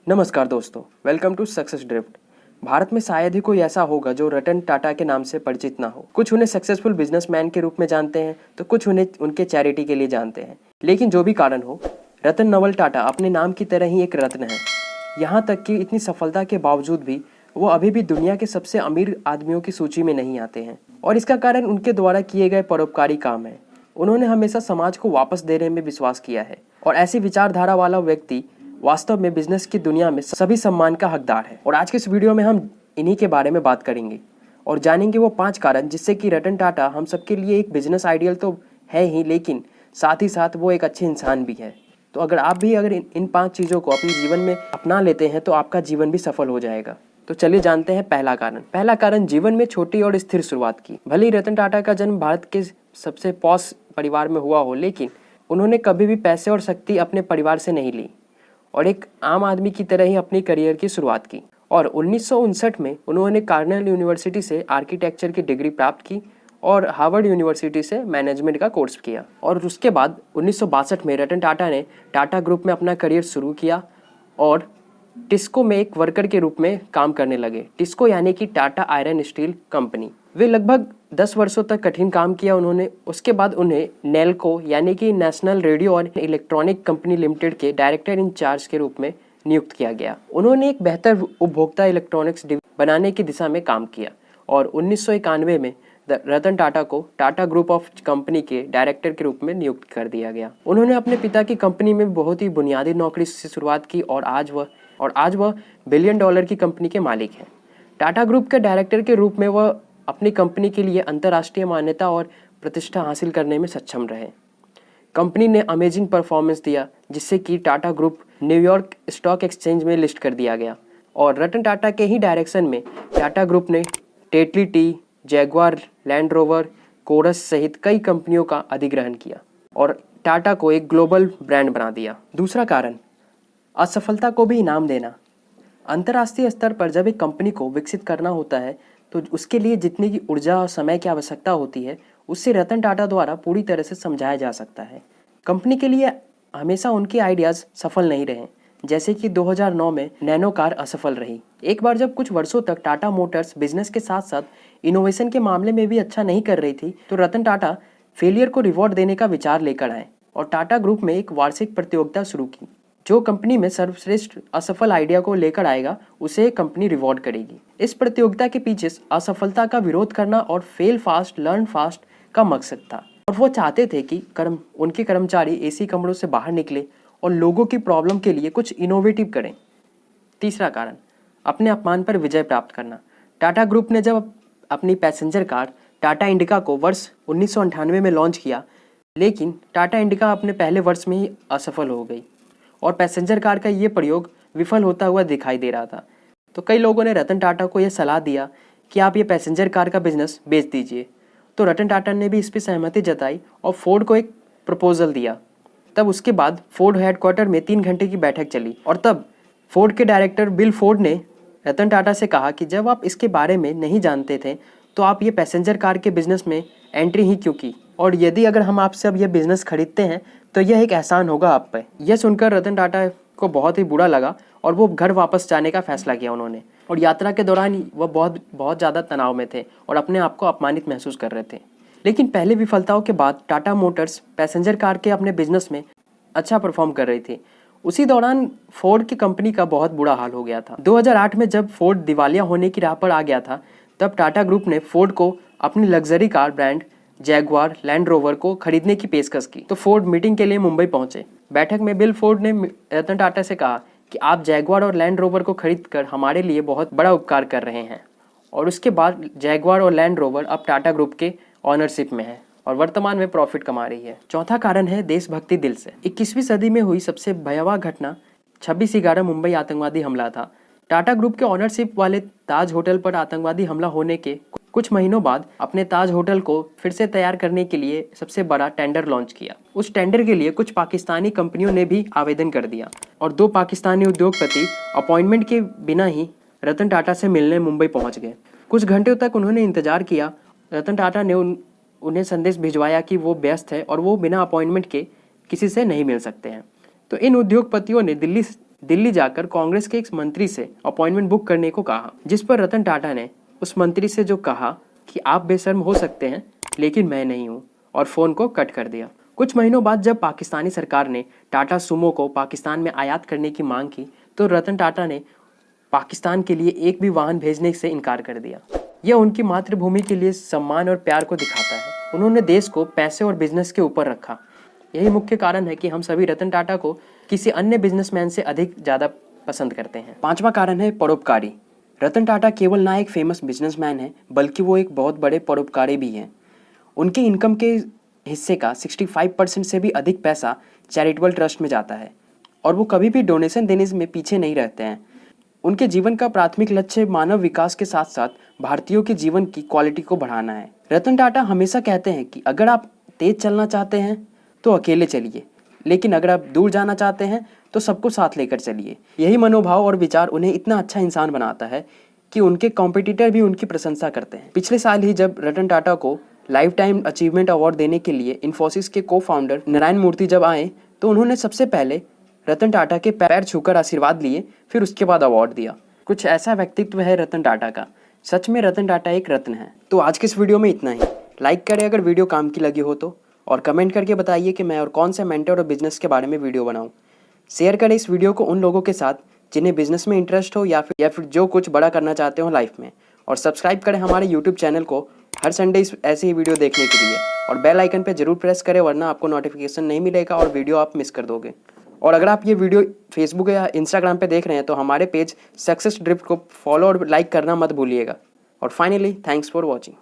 नमस्कार दोस्तों, welcome to success drift. Bharat में शायद ही कोई ऐसा होगा जो रतन टाटा के नाम से परिचित ना हो। कुछ उन्हें सक्सेसफुल बिजनेसमैन के रूप में जानते हैं तो कुछ उन्हें उनके चैरिटी के लिए जानते हैं। लेकिन जो भी कारण हो, रतन नवल टाटा अपने नाम की तरह ही एक रत्न है। यहाँ तक कि इतनी सफलता के बावजूद भी वो अभी भी दुनिया के सबसे अमीर आदमियों की सूची में नहीं आते हैं, और इसका कारण उनके द्वारा किए गए परोपकारी काम है। उन्होंने हमेशा समाज को वापस देने में विश्वास किया है, और ऐसी विचारधारा वाला व्यक्ति वास्तव में बिजनेस की दुनिया में सभी सम्मान का हकदार है। और आज के इस वीडियो में हम इन्हीं के बारे में बात करेंगे और जानेंगे वो 5 कारण जिससे कि रतन टाटा हम सबके लिए एक बिजनेस आइडियल तो है ही, लेकिन साथ ही साथ वो एक अच्छे इंसान भी है। तो अगर आप भी इन 5 चीज़ों को अपने जीवन में अपना लेते हैं तो आपका जीवन भी सफल हो जाएगा। तो चलिए जानते हैं पहला कारण जीवन में छोटी और स्थिर शुरुआत की। भले ही रतन टाटा का जन्म भारत के सबसे पॉश परिवार में हुआ हो, लेकिन उन्होंने कभी भी पैसे और शक्ति अपने परिवार से नहीं ली और एक आम आदमी की तरह ही अपनी करियर की शुरुआत की। और 1959 में उन्होंने कार्नेल यूनिवर्सिटी से आर्किटेक्चर की डिग्री प्राप्त की और हार्वर्ड यूनिवर्सिटी से मैनेजमेंट का कोर्स किया। और उसके बाद 1962 में रतन टाटा ने टाटा ग्रुप में अपना करियर शुरू किया और टिस्को में एक वर्कर के रूप में काम करने लगे। टिस्को यानी कि टाटा आयरन स्टील कंपनी। वे लगभग 10 वर्षों तक कठिन काम किया उन्होंने। उसके बाद उन्हें नेल्को यानी कि नेशनल रेडियो और इलेक्ट्रॉनिक कंपनी लिमिटेड के डायरेक्टर इन चार्ज के रूप में नियुक्त किया गया। उन्होंने एक बेहतर उपभोक्ता इलेक्ट्रॉनिक्स बनाने की दिशा में काम किया और 1991 में रतन टाटा को टाटा ग्रुप ऑफ कंपनी के डायरेक्टर के रूप में नियुक्त कर दिया गया। उन्होंने अपने पिता की कंपनी में बहुत ही बुनियादी नौकरी से शुरुआत की और आज वह बिलियन डॉलर की कंपनी के मालिक हैं। टाटा ग्रुप के डायरेक्टर के रूप में वह अपनी कंपनी के लिए अंतर्राष्ट्रीय मान्यता और प्रतिष्ठा हासिल करने में सक्षम रहे। कंपनी ने अमेजिंग परफॉर्मेंस दिया, जिससे कि Tata group New York stock exchange में लिस्ट कर दिया गया। और रतन टाटा के ही डायरेक्शन में टाटा ग्रुप ने Tetley tea, Jaguar, Land Rover, Corus सहित कई कंपनियों का अधिग्रहण किया और टाटा को एक ग्लोबल ब्रांड बना दिया। दूसरा कारण, असफलता को भी इनाम देना। अंतर्राष्ट्रीय स्तर पर जब एक कंपनी को विकसित करना होता है तो उसके लिए जितनी की ऊर्जा और समय की आवश्यकता होती है, उससे रतन टाटा द्वारा पूरी तरह से समझाया जा सकता है। कंपनी के लिए हमेशा उनके आइडियाज़ सफल नहीं रहे, जैसे कि 2009 में नैनो कार असफल रही। एक बार जब कुछ वर्षों तक टाटा मोटर्स बिजनेस के साथ साथ इनोवेशन के मामले में भी अच्छा नहीं कर रही थी, तो रतन टाटा फेलियर को रिवॉर्ड देने का विचार लेकर आए और टाटा ग्रुप में एक वार्षिक प्रतियोगिता शुरू की। जो कंपनी में सर्वश्रेष्ठ असफल आइडिया को लेकर आएगा, उसे कंपनी रिवॉर्ड करेगी। इस प्रतियोगिता के पीछे असफलता का विरोध करना और फेल फास्ट लर्न फास्ट का मकसद था, और वो चाहते थे कि उनके कर्मचारी एसी कमरों से बाहर निकले और लोगों की प्रॉब्लम के लिए कुछ इनोवेटिव करें। तीसरा कारण, अपने अपमान पर विजय प्राप्त करना। टाटा ग्रुप ने जब अपनी पैसेंजर कार टाटा इंडिका को वर्ष 1998 में लॉन्च किया, लेकिन टाटा इंडिका अपने पहले वर्ष में ही असफल हो गई और पैसेंजर कार का ये प्रयोग विफल होता हुआ दिखाई दे रहा था। तो कई लोगों ने रतन टाटा को यह सलाह दिया कि आप ये पैसेंजर कार का बिजनेस बेच दीजिए। तो रतन टाटा ने भी इस पर सहमति जताई और फोर्ड को एक प्रपोजल दिया। तब उसके बाद फोर्ड हेडक्वार्टर में 3 घंटे की बैठक चली और तब फोर्ड के डायरेक्टर बिल फोर्ड ने रतन टाटा से कहा कि जब आप इसके बारे में नहीं जानते थे तो आप ये पैसेंजर कार के बिजनेस में एंट्री ही क्यों की, और यदि अगर हम आपसे अब यह बिजनेस खरीदते हैं तो यह एक एहसान होगा आप पे। यह सुनकर रतन टाटा को बहुत ही बुरा लगा और वो घर वापस जाने का फैसला किया उन्होंने। और यात्रा के दौरान वह बहुत ज़्यादा तनाव में थे और अपने आप को अपमानित महसूस कर रहे थे। लेकिन पहले विफलताओं के बाद टाटा मोटर्स पैसेंजर कार के अपने बिजनेस में अच्छा परफॉर्म कर रही थी। उसी दौरान फोर्ड की कंपनी का बहुत बुरा हाल हो गया था। 2008 में जब फोर्ड दिवालिया होने की राह पर आ गया था, तब टाटा ग्रुप ने फोर्ड को अपनी luxury car brand Jaguar Land rover को खरीदने की पेशकश की। तो फोर्ड मीटिंग के लिए मुंबई पहुंचे। बैठक में बिल फोर्ड ने रतन टाटा से कहा कि आप जैगुआर और लैंड रोवर को खरीदकर हमारे लिए बहुत बड़ा उपकार कर रहे हैं। और उसके बाद जैगुआर और लैंड रोवर अब टाटा ग्रुप के ऑनरशिप में है और वर्तमान में प्रॉफिट कमा रही है। चौथा कारण है देशभक्ति दिल से। 21वीं सदी में हुई सबसे भयावह घटना 26/11 मुंबई आतंकवादी हमला था। टाटा ग्रुप के ऑनरशिप वाले ताज होटल पर आतंकवादी हमला होने के कुछ महीनों बाद अपने ताज होटल को फिर से तैयार करने के लिए सबसे बड़ा टेंडर लॉन्च किया। उस टेंडर के लिए कुछ पाकिस्तानी कंपनियों ने भी आवेदन कर दिया और 2 पाकिस्तानी उद्योगपति अपॉइंटमेंट के बिना ही रतन टाटा से मिलने मुंबई पहुंच गए। कुछ घंटों तक उन्होंने इंतजार किया। रतन टाटा ने उन्हें संदेश भिजवाया कि वो व्यस्त है और वो बिना अपॉइंटमेंट के किसी से नहीं मिल सकते हैं। तो इन उद्योगपतियों ने दिल्ली जाकर कांग्रेस के एक मंत्री से अपॉइंटमेंट बुक करने को कहा, जिस पर रतन टाटा ने उस मंत्री से जो कहा कि आप बेशर्म हो सकते हैं लेकिन मैं नहीं हूँ, और फ़ोन को कट कर दिया। कुछ महीनों बाद जब पाकिस्तानी सरकार ने टाटा सुमो को पाकिस्तान में आयात करने की मांग की तो रतन टाटा ने पाकिस्तान के लिए एक भी वाहन भेजने से इनकार कर दिया। यह उनकी मातृभूमि के लिए सम्मान और प्यार को दिखाता है। उन्होंने देश को पैसे और बिजनेस के ऊपर रखा। यही मुख्य कारण है कि हम सभी रतन टाटा को किसी अन्य बिजनेसमैन से अधिक ज़्यादा पसंद करते हैं। पांचवा कारण है परोपकारी। रतन टाटा केवल ना एक फेमस बिजनेसमैन है बल्कि वो एक बहुत बड़े परोपकारी भी हैं। उनके इनकम के हिस्से का 65% से भी अधिक पैसा चैरिटेबल ट्रस्ट में जाता है और वो कभी भी डोनेशन देने में पीछे नहीं रहते हैं। उनके जीवन का प्राथमिक लक्ष्य मानव विकास के साथ साथ भारतीयों के जीवन की क्वालिटी को बढ़ाना है। रतन टाटा हमेशा कहते हैं कि अगर आप तेज चलना चाहते हैं तो अकेले चलिए, लेकिन अगर आप दूर जाना चाहते हैं तो सबको साथ लेकर चलिए। यही मनोभाव और विचार उन्हें इतना अच्छा इंसान बनाता है कि उनके कॉम्पिटिटर भी उनकी प्रशंसा करते हैं। पिछले साल ही जब रतन टाटा को लाइफ टाइम अचीवमेंट अवार्ड देने के लिए इन्फोसिस के को फाउंडर नारायण मूर्ति जब आए तो उन्होंने सबसे पहले रतन टाटा के पैर छूकर आशीर्वाद लिए, फिर उसके बाद अवार्ड दिया। कुछ ऐसा व्यक्तित्व है रतन टाटा का। सच में रतन टाटा एक रत्न है। तो आज के इस वीडियो में इतना ही। लाइक करें अगर वीडियो काम की लगी हो तो, और कमेंट करके बताइए कि मैं और कौन से मेंटर और बिजनेस के बारे में वीडियो बनाऊं। शेयर करें इस वीडियो को उन लोगों के साथ जिन्हें बिजनेस में इंटरेस्ट हो या फिर जो कुछ बड़ा करना चाहते हो लाइफ में, और सब्सक्राइब करें हमारे यूट्यूब चैनल को हर संडे ऐसे ही वीडियो देखने के लिए, और बेल आइकन पर जरूर प्रेस करें वरना आपको नोटिफिकेशन नहीं मिलेगा और वीडियो आप मिस कर दोगे। और अगर आप ये वीडियो फेसबुक या इंस्टाग्राम पे देख रहे हैं तो हमारे पेज सक्सेस ड्रिफ्ट को फॉलो और लाइक करना मत भूलिएगा। और फाइनली थैंक्स फॉर वॉचिंग।